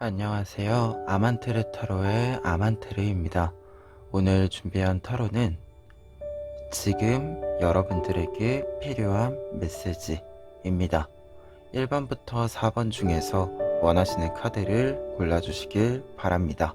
안녕하세요. 아만테르 타로의 아만테르입니다. 오늘 준비한 타로는 지금 여러분들에게 필요한 메시지입니다. 1번부터 4번 중에서 원하시는 카드를 골라주시길 바랍니다.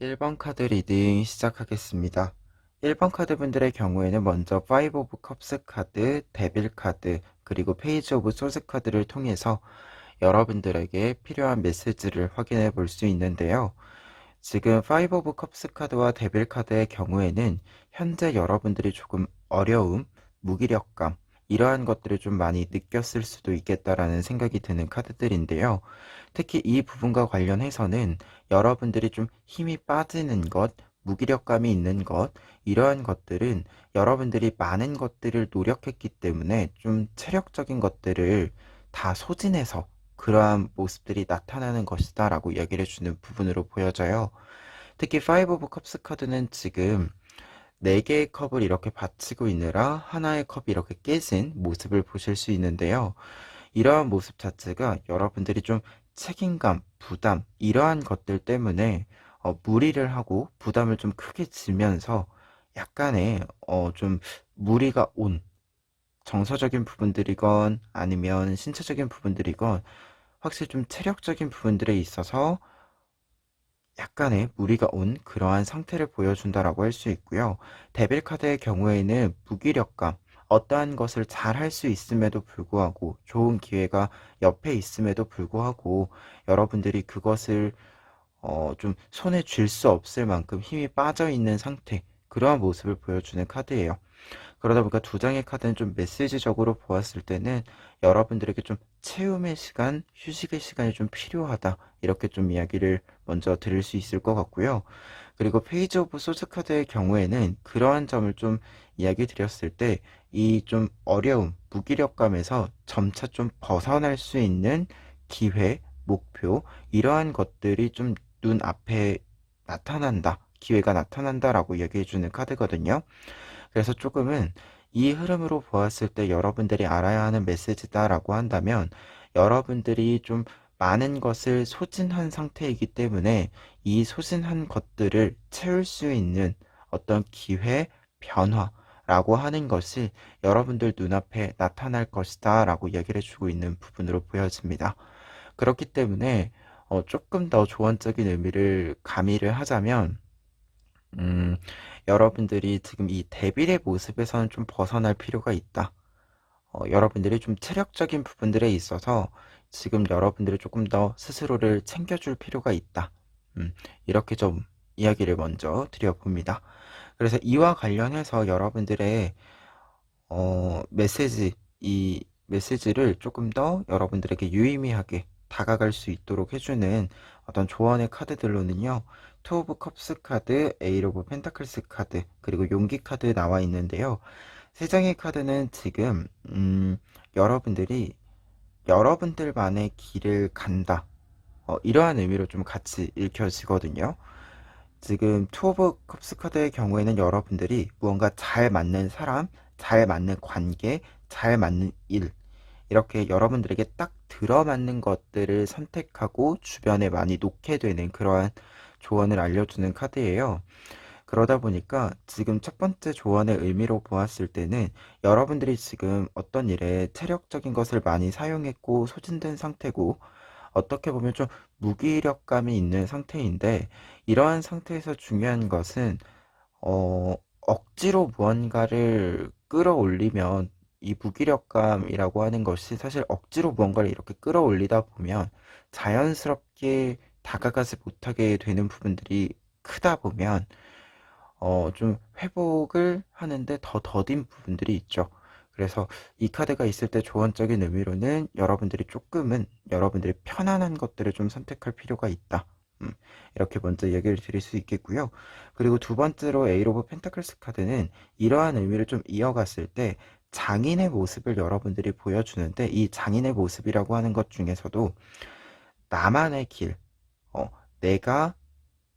일 번 카드 리딩 시작하겠습니다. 1번 카드 분들의 경우에는 먼저 5 오브 컵스 카드, 데빌 카드, 그리고 페이지 오브 소스 카드를 통해서 여러분들에게 필요한 메시지를 확인해 볼 수 있는데요. 지금 5 오브 컵스 카드와 데빌 카드의 경우에는 현재 여러분들이 조금 어려움, 무기력감, 이러한 것들을 좀 많이 느꼈을 수도 있겠다라는 생각이 드는 카드들인데요. 특히 이 부분과 관련해서는 여러분들이 좀 힘이 빠지는 것, 무기력감이 있는 것, 이러한 것들은 여러분들이 많은 것들을 노력했기 때문에 좀 체력적인 것들을 다 소진해서 그러한 모습들이 나타나는 것이다 라고 얘기를 해주는 부분으로 보여져요. 특히 5 오브 컵스 카드는 지금 4개의 컵을 이렇게 받치고 있느라 하나의 컵이 이렇게 깨진 모습을 보실 수 있는데요. 이러한 모습 자체가 여러분들이 좀 책임감, 부담, 이러한 것들 때문에 무리를 하고 부담을 좀 크게 지면서 약간의 좀 무리가 온 정서적인 부분들이건 아니면 신체적인 부분들이건 확실히 좀 체력적인 부분들에 있어서 약간의 무리가 온 그러한 상태를 보여준다라고 할 수 있고요. 데빌 카드의 경우에는 무기력감, 어떠한 것을 잘 할 수 있음에도 불구하고 좋은 기회가 옆에 있음에도 불구하고 여러분들이 그것을 좀 손에 쥘 수 없을 만큼 힘이 빠져 있는 상태, 그러한 모습을 보여주는 카드예요. 그러다 보니까 두 장의 카드는 좀 메시지적으로 보았을 때는 여러분들에게 좀 체험의 시간, 휴식의 시간이 좀 필요하다. 이렇게 좀 이야기를 먼저 드릴 수 있을 것 같고요. 그리고 페이지 오브 소스 카드의 경우에는 그러한 점을 좀 이야기 드렸을 때 이 좀 어려움, 무기력감에서 점차 좀 벗어날 수 있는 기회, 목표, 이러한 것들이 좀 눈앞에 나타난다. 기회가 나타난다라고 얘기해주는 카드거든요. 그래서 조금은 이 흐름으로 보았을 때 여러분들이 알아야 하는 메시지다라고 한다면 여러분들이 좀 많은 것을 소진한 상태이기 때문에 이 소진한 것들을 채울 수 있는 어떤 기회, 변화라고 하는 것이 여러분들 눈앞에 나타날 것이다 라고 얘기를 해주고 있는 부분으로 보여집니다. 그렇기 때문에 조금 더 조언적인 의미를 가미를 하자면 음, 여러분들이 지금 이 데빌의 모습에서는 좀 벗어날 필요가 있다. 여러분들이 좀 체력적인 부분들에 있어서 지금 여러분들이 조금 더 스스로를 챙겨줄 필요가 있다. 이렇게 좀 이야기를 먼저 드려봅니다. 그래서 이와 관련해서 여러분들의 메시지, 이 메시지를 조금 더 여러분들에게 유의미하게 다가갈 수 있도록 해주는 어떤 조언의 카드들로는요, 투 오브 컵스 카드, 에잇 오브 펜타클스 카드, 그리고 용기 카드 나와 있는데요. 세 장의 카드는 지금 여러분들이 여러분들만의 길을 간다, 이러한 의미로 좀 같이 읽혀지거든요. 지금 투 오브 컵스 카드의 경우에는 여러분들이 무언가 잘 맞는 사람, 잘 맞는 관계, 잘 맞는 일, 이렇게 여러분들에게 딱 들어맞는 것들을 선택하고 주변에 많이 놓게 되는 그러한 조언을 알려주는 카드예요. 그러다 보니까 지금 첫 번째 조언의 의미로 보았을 때는 여러분들이 지금 어떤 일에 체력적인 것을 많이 사용했고 소진된 상태고, 어떻게 보면 좀 무기력감이 있는 상태인데, 이러한 상태에서 중요한 것은 억지로 무언가를 끌어올리면, 이 무기력감이라고 하는 것이 사실 억지로 무언가를 이렇게 끌어올리다 보면 자연스럽게 다가가지 못하게 되는 부분들이 크다 보면 좀 회복을 하는데 더 더딘 부분들이 있죠. 그래서 이 카드가 있을 때 조언적인 의미로는 여러분들이 조금은 여러분들이 편안한 것들을 좀 선택할 필요가 있다. 이렇게 먼저 얘기를 드릴 수 있겠고요. 그리고 두 번째로 에잇 오브 펜타클스 카드는 이러한 의미를 좀 이어갔을 때 장인의 모습을 여러분들이 보여주는데, 이 장인의 모습이라고 하는 것 중에서도 나만의 길, 내가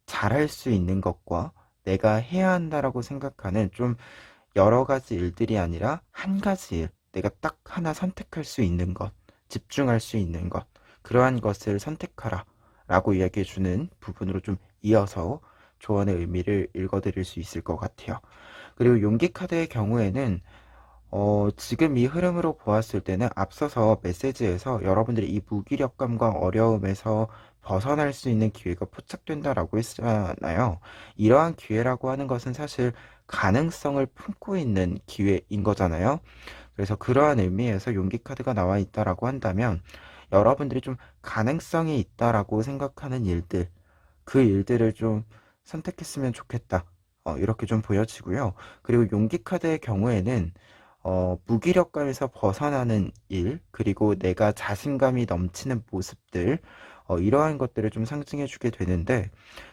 잘할 수 있는 것과 내가 해야 한다라고 생각하는 좀 여러 가지 일들이 아니라 한 가지 일, 내가 딱 하나 선택할 수 있는 것, 집중할 수 있는 것, 그러한 것을 선택하라 라고 이야기해 주는 부분으로 좀 이어서 조언의 의미를 읽어드릴 수 있을 것 같아요. 그리고 용기 카드의 경우에는 지금 이 흐름으로 보았을 때는 앞서서 메시지에서 여러분들이 이 무기력감과 어려움에서 벗어날 수 있는 기회가 포착된다라고 했잖아요. 이러한 기회라고 하는 것은 사실 가능성을 품고 있는 기회인 거잖아요. 그래서 그러한 의미에서 용기 카드가 나와 있다라고 한다면, 여러분들이 좀 가능성이 있다라고 생각하는 일들, 그 일들을 좀 선택했으면 좋겠다. 이렇게 좀 보여지고요. 그리고 용기 카드의 경우에는 무기력감에서 벗어나는 일, 그리고 내가 자신감이 넘치는 모습들, 이러한 것들을 좀 상징해 주게 되는데,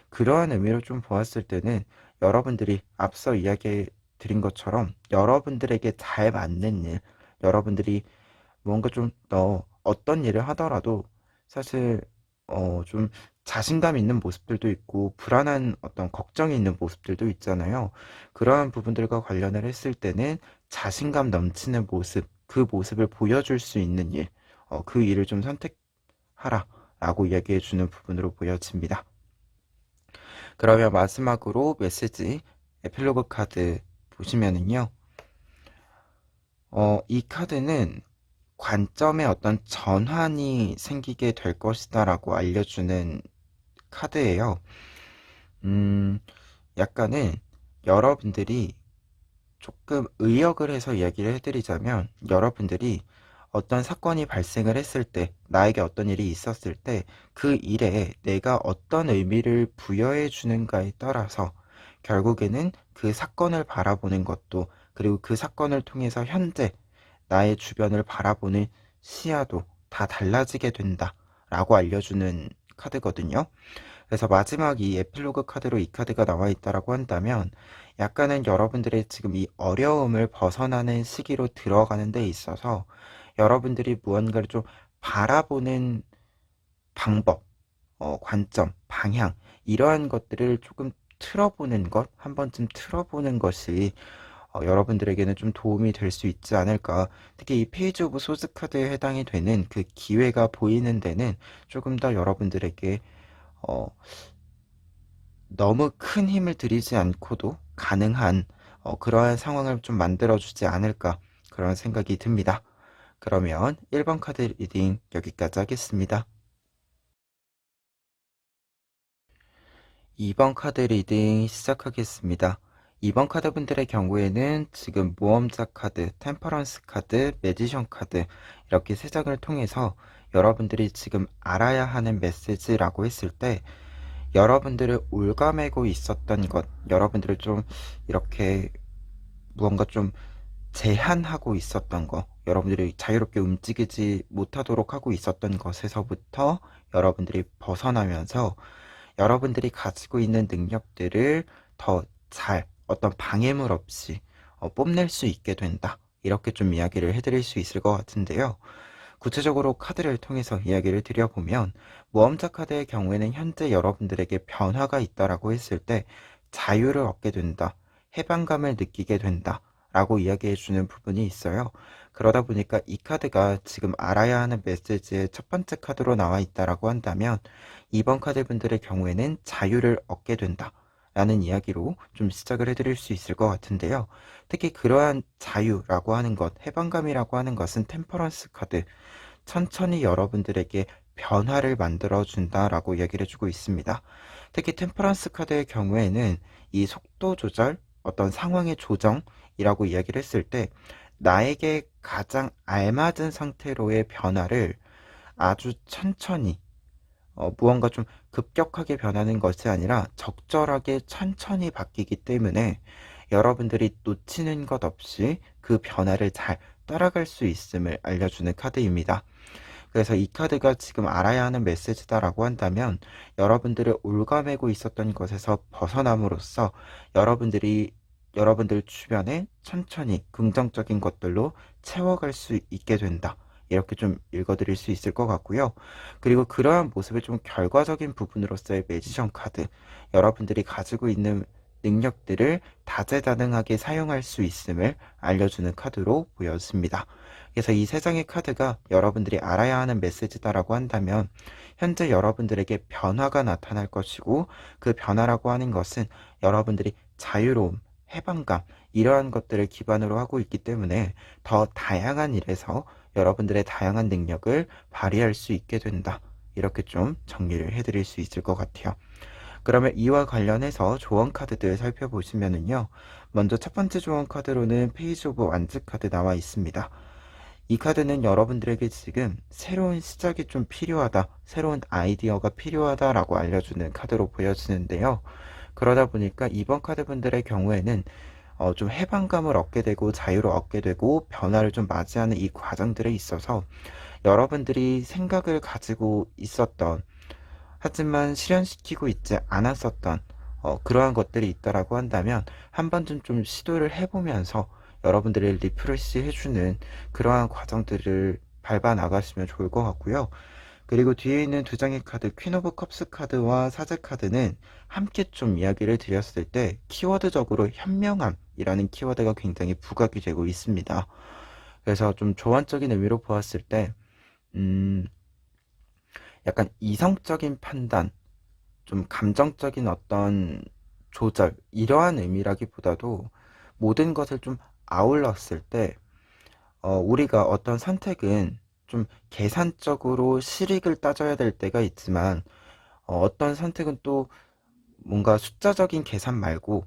그러한 의미로 좀 보았을 때는 여러분들이 앞서 이야기 드린 것처럼 여러분들에게 잘 맞는 일, 여러분들이 뭔가 좀 더 어떤 일을 하더라도 사실 좀 자신감 있는 모습들도 있고 불안한 어떤 걱정이 있는 모습들도 있잖아요. 그러한 부분들과 관련을 했을 때는 자신감 넘치는 모습, 그 모습을 보여줄 수 있는 일, 그 일을 좀 선택하라 라고 이야기해 주는 부분으로 보여집니다. 그러면 마지막으로 메시지 에필로그 카드 보시면은요, 이 카드는 관점에 어떤 전환이 생기게 될 것이다라고 알려주는 카드예요. 약간은 여러분들이 조금 의역을 해서 이야기를 해드리자면, 여러분들이 어떤 사건이 발생을 했을 때, 나에게 어떤 일이 있었을 때, 그 일에 내가 어떤 의미를 부여해 주는가에 따라서 결국에는 그 사건을 바라보는 것도, 그리고 그 사건을 통해서 현재 나의 주변을 바라보는 시야도 다 달라지게 된다 라고 알려주는 카드거든요. 그래서 마지막 이 에필로그 카드로 이 카드가 나와 있다라고 한다면, 약간은 여러분들의 지금 이 어려움을 벗어나는 시기로 들어가는 데 있어서 여러분들이 무언가를 좀 바라보는 방법, 관점, 방향, 이러한 것들을 조금 틀어보는 것, 한 번쯤 틀어보는 것이 여러분들에게는 좀 도움이 될 수 있지 않을까. 특히 이 페이지 오브 소스 카드에 해당이 되는 그 기회가 보이는 데는 조금 더 여러분들에게 어, 너무 큰 힘을 들이지 않고도 가능한 그러한 상황을 좀 만들어주지 않을까, 그런 생각이 듭니다. 그러면 1번 카드 리딩 여기까지 하겠습니다. 2번 카드 리딩 시작하겠습니다. 2번 카드 분들의 경우에는 지금 모험자 카드, 템퍼런스 카드, 매지션 카드, 이렇게 세 장을 통해서 여러분들이 지금 알아야 하는 메시지라고 했을 때, 여러분들을 올가매고 있었던 것, 여러분들을 좀 이렇게 무언가 좀 제한하고 있었던 거, 여러분들이 자유롭게 움직이지 못하도록 하고 있었던 것에서부터 여러분들이 벗어나면서 여러분들이 가지고 있는 능력들을 더 잘 어떤 방해물 없이 뽐낼 수 있게 된다. 이렇게 좀 이야기를 해드릴 수 있을 것 같은데요. 구체적으로 카드를 통해서 이야기를 드려보면 모험자 카드의 경우에는 현재 여러분들에게 변화가 있다라고 했을 때 자유를 얻게 된다. 해방감을 느끼게 된다. 라고 이야기해주는 부분이 있어요. 그러다 보니까 이 카드가 지금 알아야 하는 메시지의 첫 번째 카드로 나와 있다라고 한다면 2번 카드 분들의 경우에는 자유를 얻게 된다. 라는 이야기로 좀 시작을 해드릴 수 있을 것 같은데요. 특히 그러한 자유라고 하는 것, 해방감이라고 하는 것은 템퍼런스 카드, 천천히 여러분들에게 변화를 만들어 준다라고 이야기를 해주고 있습니다. 특히 템퍼런스 카드의 경우에는 이 속도 조절, 어떤 상황의 조정이라고 이야기를 했을 때 나에게 가장 알맞은 상태로의 변화를 아주 천천히 무언가 좀 급격하게 변하는 것이 아니라 적절하게 천천히 바뀌기 때문에 여러분들이 놓치는 것 없이 그 변화를 잘 따라갈 수 있음을 알려주는 카드입니다. 그래서 이 카드가 지금 알아야 하는 메시지다라고 한다면 여러분들을 올가매고 있었던 것에서 벗어남으로써 여러분들 주변에 천천히 긍정적인 것들로 채워갈 수 있게 된다. 이렇게 좀 읽어드릴 수 있을 것 같고요. 그리고 그러한 모습의 좀 결과적인 부분으로서의 매지션 카드, 여러분들이 가지고 있는 능력들을 다재다능하게 사용할 수 있음을 알려주는 카드로 보여집니다. 그래서 이 세 장의 카드가 여러분들이 알아야 하는 메시지다라고 한다면 현재 여러분들에게 변화가 나타날 것이고 그 변화라고 하는 것은 여러분들이 자유로움, 해방감 이러한 것들을 기반으로 하고 있기 때문에 더 다양한 일에서 여러분들의 다양한 능력을 발휘할 수 있게 된다. 이렇게 좀 정리를 해드릴 수 있을 것 같아요. 그러면 이와 관련해서 조언 카드들 살펴보시면은요. 먼저 첫 번째 조언 카드로는 페이지 오브 완즈 카드 나와 있습니다. 이 카드는 여러분들에게 지금 새로운 시작이 좀 필요하다, 새로운 아이디어가 필요하다라고 알려주는 카드로 보여지는데요. 그러다 보니까 이번 카드 분들의 경우에는 좀 해방감을 얻게 되고 자유를 얻게 되고 변화를 좀 맞이하는 이 과정들에 있어서 여러분들이 생각을 가지고 있었던 하지만 실현시키고 있지 않았었던 그러한 것들이 있다라고 한다면 한 번쯤 좀 시도를 해보면서 여러분들이 리프레시 해주는 그러한 과정들을 밟아 나가시면 좋을 것 같고요. 그리고 뒤에 있는 두 장의 카드 퀸 오브 컵스 카드와 사제 카드는 함께 좀 이야기를 드렸을 때 키워드적으로 현명함이라는 키워드가 굉장히 부각이 되고 있습니다. 그래서 좀 조언적인 의미로 보았을 때 약간 이성적인 판단, 좀 감정적인 어떤 조절 이러한 의미라기보다도 모든 것을 좀 아울렀을 때 우리가 어떤 선택은 좀 계산적으로 실익을 따져야 될 때가 있지만 어떤 선택은 또 뭔가 숫자적인 계산 말고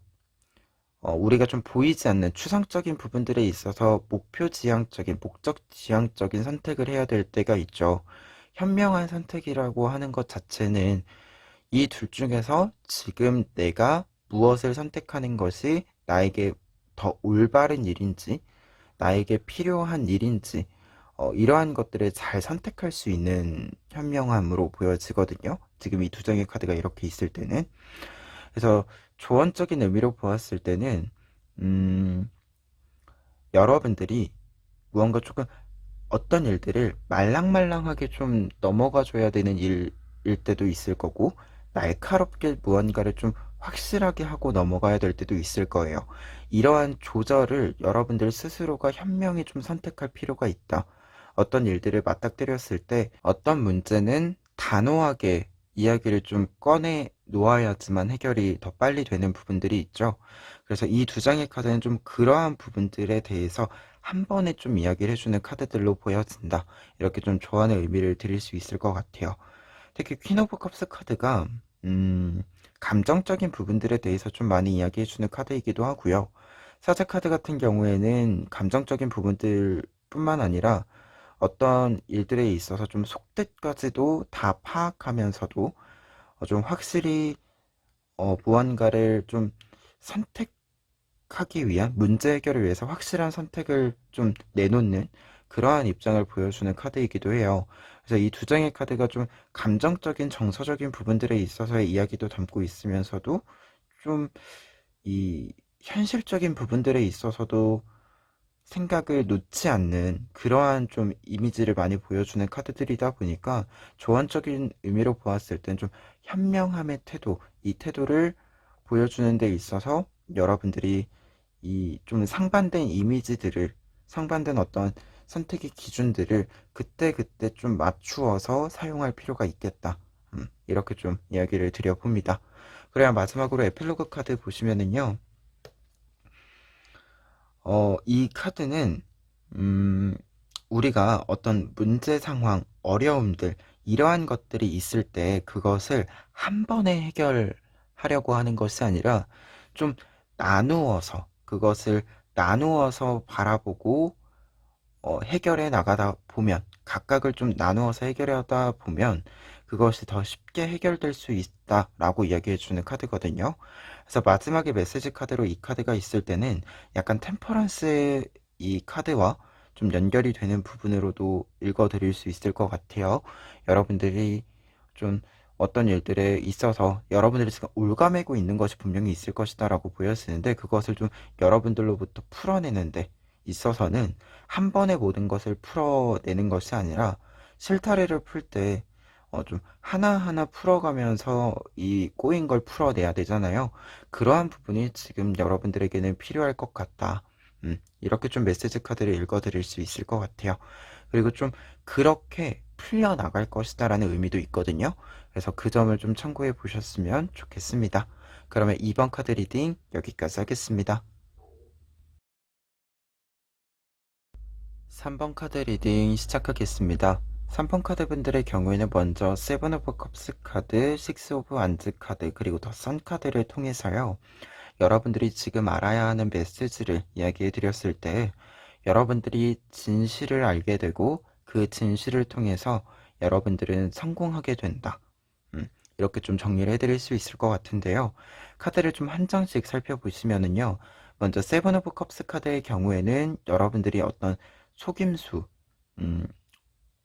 우리가 좀 보이지 않는 추상적인 부분들에 있어서 목표 지향적인, 목적 지향적인 선택을 해야 될 때가 있죠. 현명한 선택이라고 하는 것 자체는 이 둘 중에서 지금 내가 무엇을 선택하는 것이 나에게 더 올바른 일인지, 나에게 필요한 일인지, 이러한 것들을 잘 선택할 수 있는 현명함으로 보여지거든요. 지금 이 두 장의 카드가 이렇게 있을 때는. 그래서 조언적인 의미로 보았을 때는, 여러분들이 무언가 조금 어떤 일들을 말랑말랑하게 좀 넘어가 줘야 되는 일일 때도 있을 거고, 날카롭게 무언가를 좀 확실하게 하고 넘어가야 될 때도 있을 거예요. 이러한 조절을 여러분들 스스로가 현명히 좀 선택할 필요가 있다. 어떤 일들을 맞닥뜨렸을 때 어떤 문제는 단호하게 이야기를 좀 꺼내 놓아야지만 해결이 더 빨리 되는 부분들이 있죠. 그래서 이 두 장의 카드는 좀 그러한 부분들에 대해서 한 번에 좀 이야기를 해주는 카드들로 보여진다. 이렇게 좀 조언의 의미를 드릴 수 있을 것 같아요. 특히 퀸 오브 컵스 카드가 감정적인 부분들에 대해서 좀 많이 이야기해주는 카드이기도 하고요. 사제 카드 같은 경우에는 감정적인 부분들 뿐만 아니라 어떤 일들에 있어서 좀 속뜻까지도 다 파악하면서도 좀 확실히 무언가를 좀 선택하기 위한 문제 해결을 위해서 확실한 선택을 좀 내놓는 그러한 입장을 보여주는 카드이기도 해요. 그래서 이 두 장의 카드가 좀 감정적인 정서적인 부분들에 있어서의 이야기도 담고 있으면서도 좀 이 현실적인 부분들에 있어서도 생각을 놓지 않는 그러한 좀 이미지를 많이 보여주는 카드들이다 보니까 조언적인 의미로 보았을 땐 좀 현명함의 태도, 이 태도를 보여주는 데 있어서 여러분들이 이 좀 상반된 이미지들을, 상반된 어떤 선택의 기준들을 그때그때 좀 맞추어서 사용할 필요가 있겠다. 이렇게 좀 이야기를 드려봅니다. 그래야 마지막으로 에필로그 카드 보시면은요. 이 카드는 음, 우리가 어떤 문제 상황, 어려움들 이러한 것들이 있을 때 그것을 한 번에 해결하려고 하는 것이 아니라 좀 나누어서 그것을 나누어서 바라보고 해결해 나가다 보면 각각을 좀 나누어서 해결하다 보면 그것이 더 쉽게 해결될 수 있다라고 이야기해 주는 카드거든요. 그래서 마지막에 메시지 카드로 이 카드가 있을 때는 약간 템퍼런스의 이 카드와 좀 연결이 되는 부분으로도 읽어 드릴 수 있을 것 같아요. 여러분들이 좀 어떤 일들에 있어서 여러분들이 지금 올가매고 있는 것이 분명히 있을 것이다라고 보여지는데 그것을 좀 여러분들로부터 풀어내는데 있어서는 한 번에 모든 것을 풀어내는 것이 아니라 실타래를 풀 때 좀 하나하나 풀어가면서 이 꼬인 걸 풀어내야 되잖아요. 그러한 부분이 지금 여러분들에게는 필요할 것 같다. 이렇게 좀 메시지 카드를 읽어드릴 수 있을 것 같아요. 그리고 좀 그렇게 풀려나갈 것이다라는 의미도 있거든요. 그래서 그 점을 좀 참고해 보셨으면 좋겠습니다. 그러면 2번 카드 리딩 여기까지 하겠습니다. 3번 카드 리딩 시작하겠습니다. 3번 카드 분들의 경우에는 먼저 세븐 오브 컵스 카드, 식스 오브 완즈 카드, 그리고 더 선 카드를 통해서요. 여러분들이 지금 알아야 하는 메시지를 이야기해 드렸을 때 여러분들이 진실을 알게 되고 그 진실을 통해서 여러분들은 성공하게 된다. 이렇게 좀 정리를 해드릴 수 있을 것 같은데요. 카드를 좀 한 장씩 살펴보시면은요. 먼저 세븐 오브 컵스 카드의 경우에는 여러분들이 어떤 속임수, 음,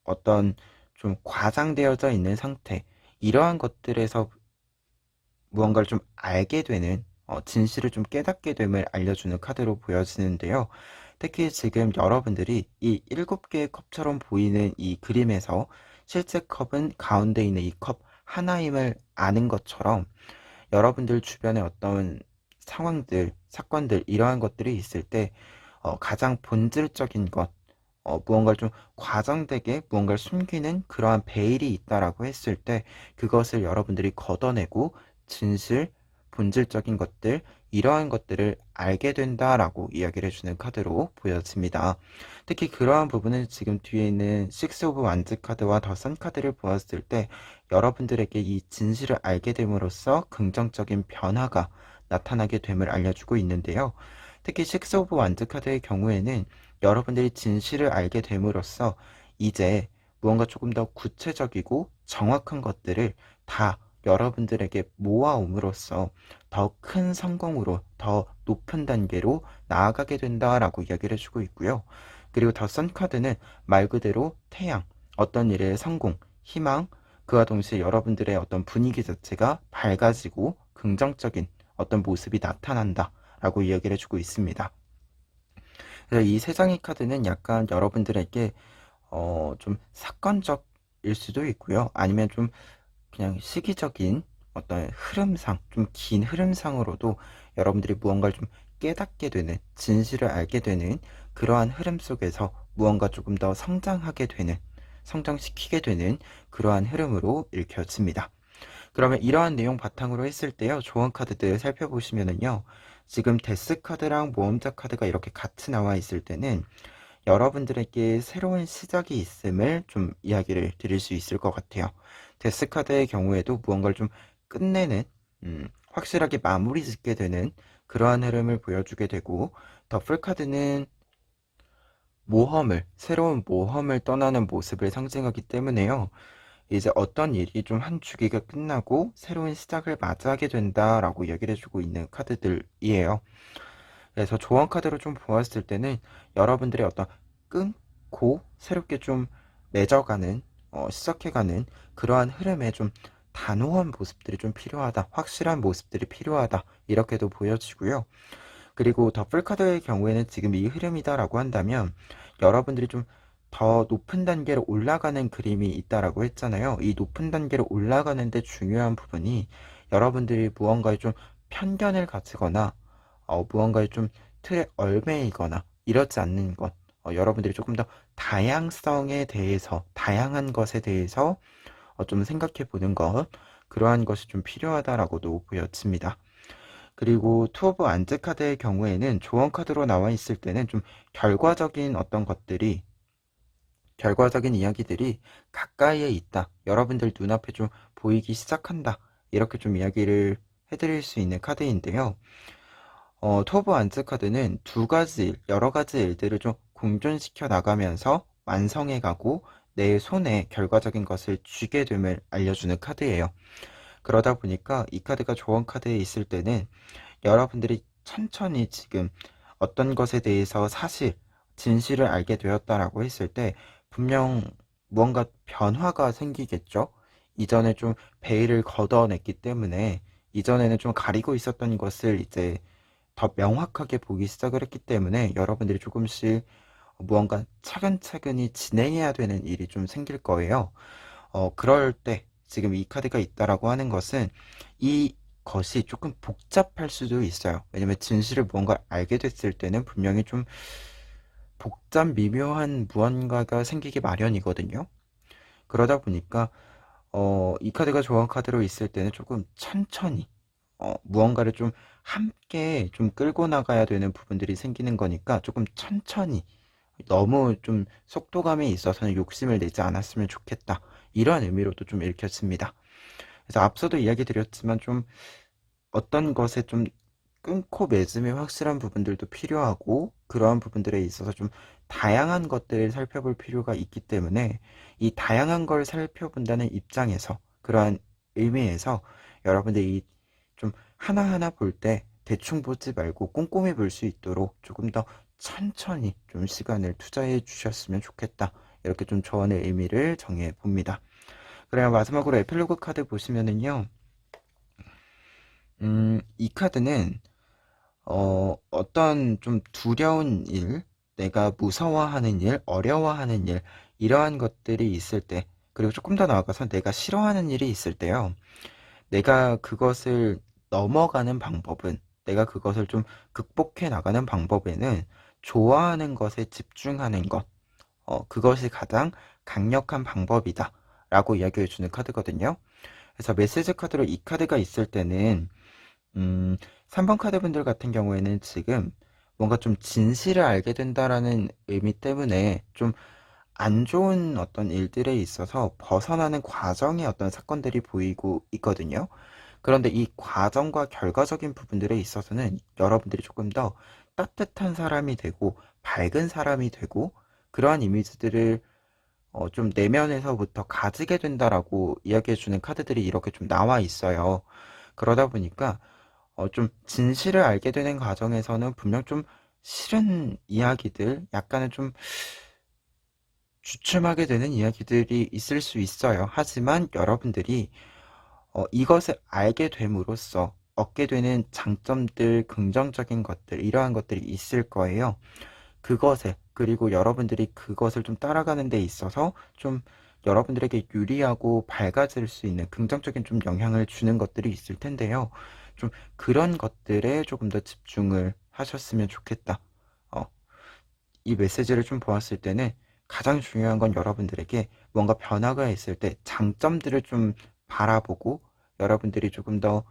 어떤 좀 과장되어져 있는 상태, 이러한 것들에서 무언가를 좀 알게 되는, 진실을 좀 깨닫게 됨을 알려주는 카드로 보여지는데요. 특히 지금 여러분들이 이 7개의 컵처럼 보이는 이 그림에서 실제 컵은 가운데 있는 이 컵 하나임을 아는 것처럼 여러분들 주변에 어떤 상황들, 사건들, 이러한 것들이 있을 때 가장 본질적인 것, 무언가를 좀 과장되게 무언가를 숨기는 그러한 베일이 있다라고 했을 때 그것을 여러분들이 걷어내고 진실, 본질적인 것들, 이러한 것들을 알게 된다라고 이야기를 해주는 카드로 보여집니다. 특히 그러한 부분은 지금 뒤에 있는 식스 오브 완즈 카드와 더 선 카드를 보았을 때 여러분들에게 이 진실을 알게 됨으로써 긍정적인 변화가 나타나게 됨을 알려주고 있는데요. 특히 식스 오브 완즈 카드의 경우에는 여러분들이 진실을 알게 됨으로써 이제 무언가 조금 더 구체적이고 정확한 것들을 다 여러분들에게 모아옴으로써 더 큰 성공으로 더 높은 단계로 나아가게 된다라고 이야기를 해주고 있고요. 그리고 더 선 카드는 말 그대로 태양, 어떤 일의 성공, 희망, 그와 동시에 여러분들의 어떤 분위기 자체가 밝아지고 긍정적인 어떤 모습이 나타난다라고 이야기를 해주고 있습니다. 그래서 이 세 장의 카드는 약간 여러분들에게 좀 사건적일 수도 있고요. 아니면 좀 그냥 시기적인 어떤 흐름상, 좀 긴 흐름상으로도 여러분들이 무언가를 좀 깨닫게 되는, 진실을 알게 되는 그러한 흐름 속에서 무언가 조금 더 성장하게 되는, 성장시키게 되는 그러한 흐름으로 읽혀집니다. 그러면 이러한 내용 바탕으로 했을 때요, 조언 카드들 살펴보시면은요, 지금 데스 카드랑 모험자 카드가 이렇게 같이 나와 있을 때는 여러분들에게 새로운 시작이 있음을 좀 이야기를 드릴 수 있을 것 같아요. 데스 카드의 경우에도 무언가를 좀 끝내는, 확실하게 마무리 짓게 되는 그러한 흐름을 보여주게 되고, 더플 카드는 새로운 모험을 떠나는 모습을 상징하기 때문에요. 이제 어떤 일이 좀 한 주기가 끝나고 새로운 시작을 맞이하게 된다라고 얘기를 해주고 있는 카드들이에요. 그래서 조언 카드로 좀 보았을 때는 여러분들의 어떤 않고 새롭게 좀 맺어가는, 시작해가는 그러한 흐름에 좀 단호한 모습들이 좀 필요하다, 확실한 모습들이 필요하다, 이렇게도 보여지고요. 그리고 더블카드의 경우에는 지금 이 흐름이다라고 한다면 여러분들이 좀 더 높은 단계로 올라가는 그림이 있다라고 했잖아요. 이 높은 단계로 올라가는데 중요한 부분이 여러분들이 무언가에 좀 편견을 가지거나 무언가에 좀 틀에 얽매이거나 이렇지 않는 것, 여러분들이 조금 더 다양성에 대해서, 다양한 것에 대해서 좀 생각해 보는 것, 그러한 것이 좀 필요하다라고도 보여집니다. 그리고 투 오브 안즈 카드의 경우에는 조언 카드로 나와 있을 때는 좀 결과적인 어떤 것들이, 결과적인 이야기들이 가까이에 있다, 여러분들 눈앞에 좀 보이기 시작한다, 이렇게 좀 이야기를 해드릴 수 있는 카드인데요. 투 오브 안즈 카드는 두 가지 일, 여러 가지 일들을 좀 공존시켜 나가면서 완성해 가고 내 손에 결과적인 것을 쥐게 됨을 알려주는 카드예요. 그러다 보니까 이 카드가 조언 카드에 있을 때는 여러분들이 천천히 지금 어떤 것에 대해서 사실, 진실을 알게 되었다라고 했을 때 분명 무언가 변화가 생기겠죠? 이전에 좀 베일을 걷어냈기 때문에, 이전에는 좀 가리고 있었던 것을 이제 더 명확하게 보기 시작을 했기 때문에 여러분들이 조금씩 무언가 차근차근히 진행해야 되는 일이 좀 생길 거예요. 그럴 때 지금 이 카드가 있다라고 하는 것은 이 것이 조금 복잡할 수도 있어요. 왜냐면 진실을 무언가 알게 됐을 때는 분명히 좀 복잡 미묘한 무언가가 생기기 마련이거든요. 그러다 보니까 이 카드가 조언 카드로 있을 때는 조금 천천히 무언가를 좀 함께 좀 끌고 나가야 되는 부분들이 생기는 거니까 조금 천천히, 너무 좀 속도감에 있어서는 욕심을 내지 않았으면 좋겠다, 이러한 의미로도 좀 읽혀집니다. 그래서 앞서도 이야기 드렸지만 좀 어떤 것에 좀 끊고 맺음이 확실한 부분들도 필요하고, 그러한 부분들에 있어서 좀 다양한 것들을 살펴볼 필요가 있기 때문에 이 다양한 걸 살펴본다는 입장에서, 그러한 의미에서 여러분들이 좀 하나하나 볼 때 대충 보지 말고 꼼꼼히 볼 수 있도록 조금 더 천천히 좀 시간을 투자해 주셨으면 좋겠다, 이렇게 좀 조언의 의미를 정해 봅니다. 그래야 마지막으로 에필로그 카드 보시면은요, 이 카드는 어떤 좀 두려운 일, 내가 무서워하는 일, 어려워하는 일, 이러한 것들이 있을 때, 그리고 조금 더 나아가서 내가 싫어하는 일이 있을 때요, 내가 그것을 넘어가는 방법은, 내가 그것을 좀 극복해 나가는 방법에는 좋아하는 것에 집중하는 것, 그것이 가장 강력한 방법이다, 라고 이야기해 주는 카드거든요. 그래서 메시지 카드로 이 카드가 있을 때는 3번 카드 분들 같은 경우에는 지금 뭔가 좀 진실을 알게 된다라는 의미 때문에 좀 안 좋은 어떤 일들에 있어서 벗어나는 과정의 어떤 사건들이 보이고 있거든요. 그런데 이 과정과 결과적인 부분들에 있어서는 여러분들이 조금 더 따뜻한 사람이 되고 밝은 사람이 되고 그러한 이미지들을 좀 내면에서부터 가지게 된다라고 이야기해주는 카드들이 이렇게 좀 나와 있어요. 그러다 보니까 좀 진실을 알게 되는 과정에서는 분명 좀 싫은 이야기들, 약간은 좀 주춤하게 되는 이야기들이 있을 수 있어요. 하지만 여러분들이 이것을 알게 됨으로써 얻게 되는 장점들, 긍정적인 것들, 이러한 것들이 있을 거예요. 그것에, 그리고 여러분들이 그것을 좀 따라가는 데 있어서 좀 여러분들에게 유리하고 밝아질 수 있는 긍정적인 좀 영향을 주는 것들이 있을 텐데요. 좀 그런 것들에 조금 더 집중을 하셨으면 좋겠다. 어, 이 메시지를 좀 보았을 때는 가장 중요한 건 여러분들에게 뭔가 변화가 있을 때 장점들을 좀 바라보고, 여러분들이 조금 더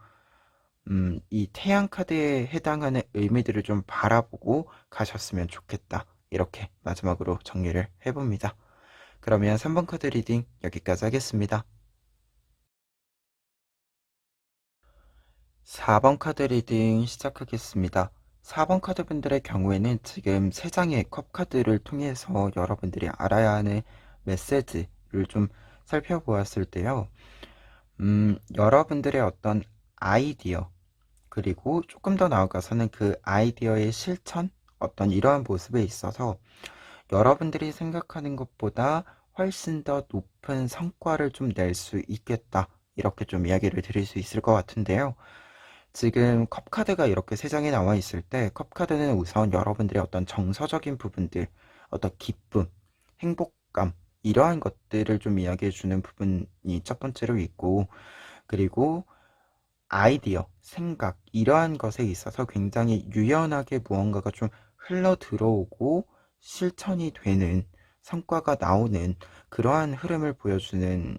이 태양 카드에 해당하는 의미들을 좀 바라보고 가셨으면 좋겠다, 이렇게 마지막으로 정리를 해봅니다. 그러면 3번 카드 리딩 여기까지 하겠습니다. 4번 카드 리딩 시작하겠습니다. 4번 카드 분들의 경우에는 지금 3장의 컵 카드를 통해서 여러분들이 알아야 하는 메시지를 좀 살펴보았을 때요. 여러분들의 어떤 아이디어, 그리고 조금 더 나아가서는 그 아이디어의 실천, 어떤 이러한 모습에 있어서 여러분들이 생각하는 것보다 훨씬 더 높은 성과를 좀 낼 수 있겠다. 이렇게 좀 이야기를 드릴 수 있을 것 같은데요. 지금 컵카드가 이렇게 세 장이 나와 있을 때 컵카드는 우선 여러분들의 어떤 정서적인 부분들, 어떤 기쁨, 행복감, 이러한 것들을 좀 이야기해 주는 부분이 첫 번째로 있고, 그리고 아이디어, 생각, 이러한 것에 있어서 굉장히 유연하게 무언가가 좀 흘러 들어오고 실천이 되는, 성과가 나오는 그러한 흐름을 보여주는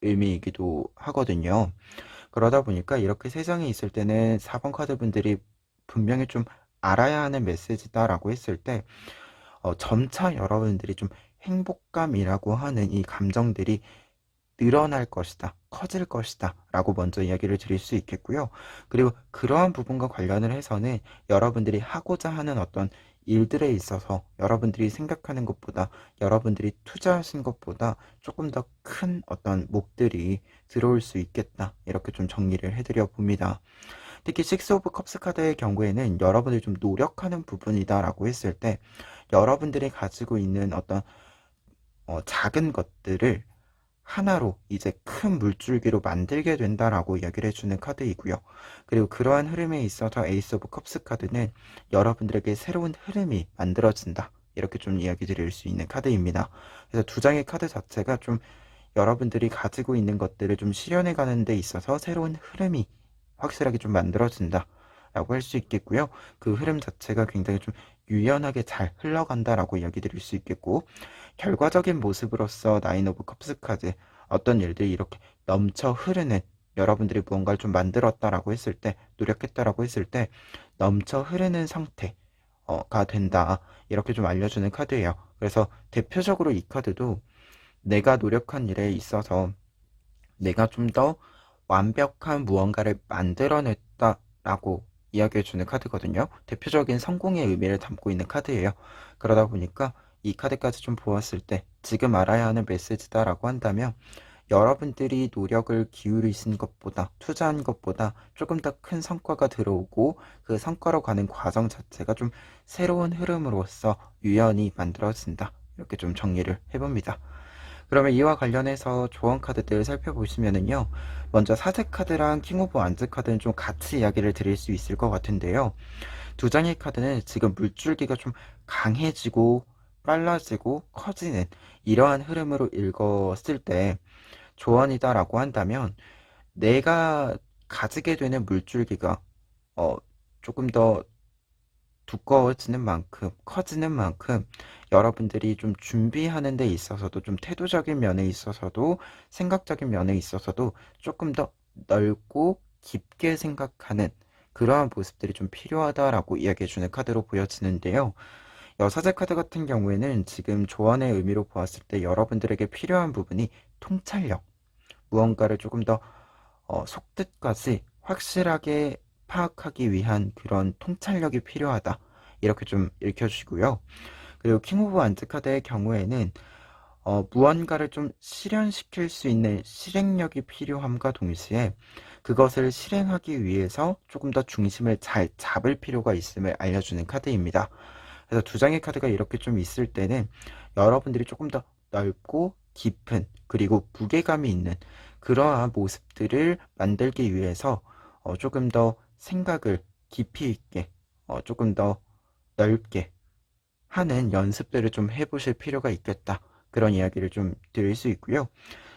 의미이기도 하거든요. 그러다 보니까 이렇게 세 장이 있을 때는 4번 카드 분들이 분명히 좀 알아야 하는 메시지다라고 했을 때, 점차 여러분들이 좀 행복감이라고 하는 이 감정들이 늘어날 것이다, 커질 것이다 라고 먼저 이야기를 드릴 수 있겠고요. 그리고 그러한 부분과 관련을 해서는 여러분들이 하고자 하는 어떤 일들에 있어서 여러분들이 생각하는 것보다, 여러분들이 투자하신 것보다 조금 더 큰 어떤 목들이 들어올 수 있겠다, 이렇게 좀 정리를 해드려 봅니다. 특히 식스 오브 컵스 카드의 경우에는 여러분들이 좀 노력하는 부분이다 라고 했을 때, 여러분들이 가지고 있는 어떤 작은 것들을 하나로 이제 큰 물줄기로 만들게 된다라고 이야기를 해주는 카드이고요. 그리고 그러한 흐름에 있어서 에이스 오브 컵스 카드는 여러분들에게 새로운 흐름이 만들어진다, 이렇게 좀 이야기 드릴 수 있는 카드입니다. 그래서 두 장의 카드 자체가 좀 여러분들이 가지고 있는 것들을 좀 실현해 가는 데 있어서 새로운 흐름이 확실하게 좀 만들어진다 라고 할 수 있겠고요. 그 흐름 자체가 굉장히 좀 유연하게 잘 흘러간다라고 이야기 드릴 수 있겠고, 결과적인 모습으로서 나인 오브 컵스 카드, 어떤 일들이 이렇게 넘쳐 흐르는, 여러분들이 무언가를 좀 만들었다라고 했을 때, 노력했다라고 했을 때 넘쳐 흐르는 상태가 된다, 이렇게 좀 알려주는 카드예요. 그래서 대표적으로 이 카드도 내가 노력한 일에 있어서 내가 좀 더 완벽한 무언가를 만들어냈다라고 이야기해주는 카드거든요. 대표적인 성공의 의미를 담고 있는 카드예요. 그러다 보니까 이 카드까지 좀 보았을 때 지금 알아야 하는 메시지다라고 한다면, 여러분들이 노력을 기울이신 것보다, 투자한 것보다 조금 더 큰 성과가 들어오고, 그 성과로 가는 과정 자체가 좀 새로운 흐름으로서 유연히 만들어진다, 이렇게 좀 정리를 해봅니다. 그러면 이와 관련해서 조언 카드들 살펴보시면은요, 먼저 사제 카드랑 킹 오브 완즈 카드는 좀 같이 이야기를 드릴 수 있을 것 같은데요. 두 장의 카드는 지금 물줄기가 좀 강해지고 빨라지고 커지는 이러한 흐름으로 읽었을 때 조언이다라고 한다면, 내가 가지게 되는 물줄기가 어, 조금 더 두꺼워지는 만큼, 커지는 만큼 여러분들이 좀 준비하는 데 있어서도, 좀 태도적인 면에 있어서도, 생각적인 면에 있어서도 조금 더 넓고 깊게 생각하는 그러한 모습들이 좀 필요하다라고 이야기해주는 카드로 보여지는데요. 여사제 카드 같은 경우에는 지금 조언의 의미로 보았을 때 여러분들에게 필요한 부분이 통찰력, 무언가를 조금 더 속뜻까지 확실하게 파악하기 위한 그런 통찰력이 필요하다, 이렇게 좀 읽혀주시고요. 그리고 킹 오브 완즈 카드의 경우에는 무언가를 좀 실현시킬 수 있는 실행력이 필요함과 동시에 그것을 실행하기 위해서 조금 더 중심을 잘 잡을 필요가 있음을 알려주는 카드입니다. 그래서 두 장의 카드가 이렇게 좀 있을 때는 여러분들이 조금 더 넓고 깊은, 그리고 무게감이 있는 그러한 모습들을 만들기 위해서 조금 더 생각을 깊이 있게, 조금 더 넓게 하는 연습들을 좀 해보실 필요가 있겠다, 그런 이야기를 좀 드릴 수 있고요.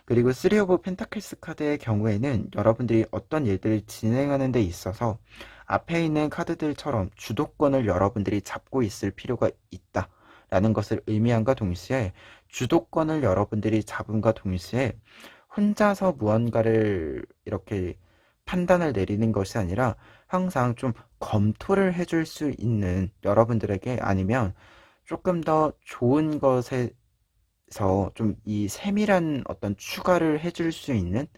그리고 3 오브 펜타클스 카드의 경우에는 여러분들이 어떤 일들을 진행하는 데 있어서 앞에 있는 카드들처럼 주도권을 여러분들이 잡고 있을 필요가 있다 라는 것을 의미함과 동시에, 주도권을 여러분들이 잡음과 동시에 혼자서 무언가를 이렇게 판단을 내리는 것이 아니라 항상 좀 검토를 해줄 수 있는 여러분들에게, 아니면 조금 더 좋은 것에서 좀 이 세밀한 어떤 추가를 해줄 수 있는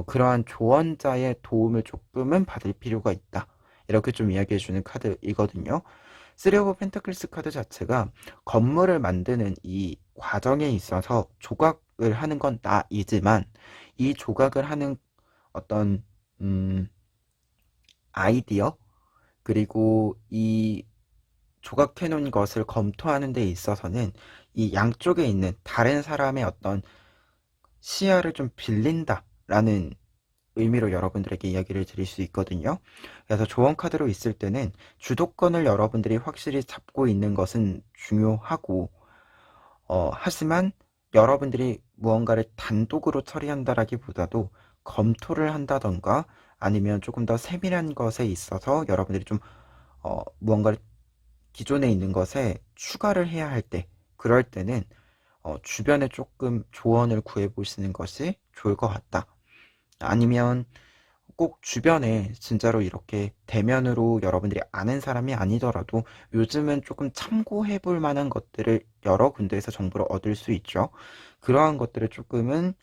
그러한 조언자의 도움을 조금은 받을 필요가 있다, 이렇게 좀 이야기해주는 카드이거든요. 3 오브 펜타클스 카드 자체가 건물을 만드는 이 과정에 있어서 조각을 하는 건 나이지만, 이 조각을 하는 어떤 아이디어, 그리고 이 조각해 놓은 것을 검토하는 데 있어서는 이 양쪽에 있는 다른 사람의 어떤 시야를 좀 빌린다라는 의미로 여러분들에게 이야기를 드릴 수 있거든요. 그래서 조언 카드로 있을 때는 주도권을 여러분들이 확실히 잡고 있는 것은 중요하고, 하지만 여러분들이 무언가를 단독으로 처리한다라기보다도 검토를 한다던가 아니면 조금 더 세밀한 것에 있어서 여러분들이 좀 무언가를 기존에 있는 것에 추가를 해야 할 때, 그럴 때는 주변에 조금 조언을 구해 보시는 것이 좋을 것 같다. 아니면 꼭 주변에 진짜로 이렇게 대면으로 여러분들이 아는 사람이 아니더라도 요즘은 조금 참고해 볼 만한 것들을 여러 군데에서 정보를 얻을 수 있죠. 그러한 것들을 조금은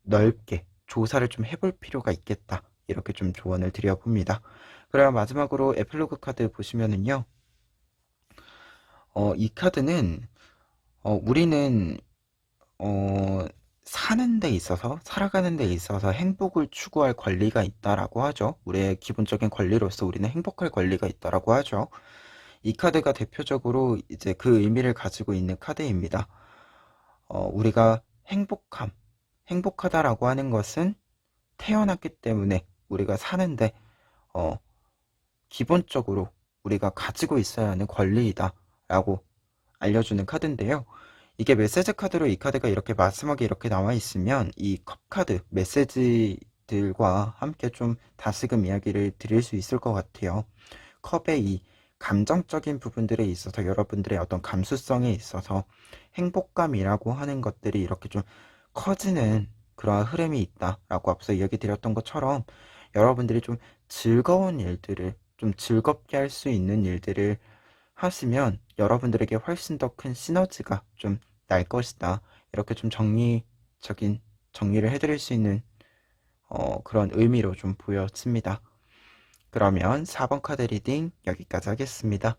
넓게 조사를 좀 해볼 필요가 있겠다. 이렇게 좀 조언을 드려봅니다. 그럼 마지막으로 에필로그 카드 보시면은요. 이 카드는 우리는 사는 데 있어서, 살아가는 데 있어서 행복을 추구할 권리가 있다라고 하죠. 우리의 기본적인 권리로서 우리는 행복할 권리가 있다라고 하죠. 이 카드가 대표적으로 이제 그 의미를 가지고 있는 카드입니다. 우리가 행복하다라고 하는 것은 태어났기 때문에 우리가 사는데, 어, 기본적으로 우리가 가지고 있어야 하는 권리이다라고 알려주는 카드인데요. 이게 메시지 카드로 이 카드가 이렇게 마지막에 이렇게 나와 있으면 이 컵 카드 메시지들과 함께 좀 다시금 이야기를 드릴 수 있을 것 같아요. 컵의 이 감정적인 부분들에 있어서 여러분들의 어떤 감수성에 있어서 행복감이라고 하는 것들이 이렇게 좀 커지는 그러한 흐름이 있다라고 앞서 이야기 드렸던 것처럼 여러분들이 좀 즐거운 일들을 좀 즐겁게 할 수 있는 일들을 하시면 여러분들에게 훨씬 더 큰 시너지가 좀 날 것이다. 이렇게 좀 정리를 해드릴 수 있는 그런 의미로 좀 보여집니다. 그러면 4번 카드 리딩 여기까지 하겠습니다.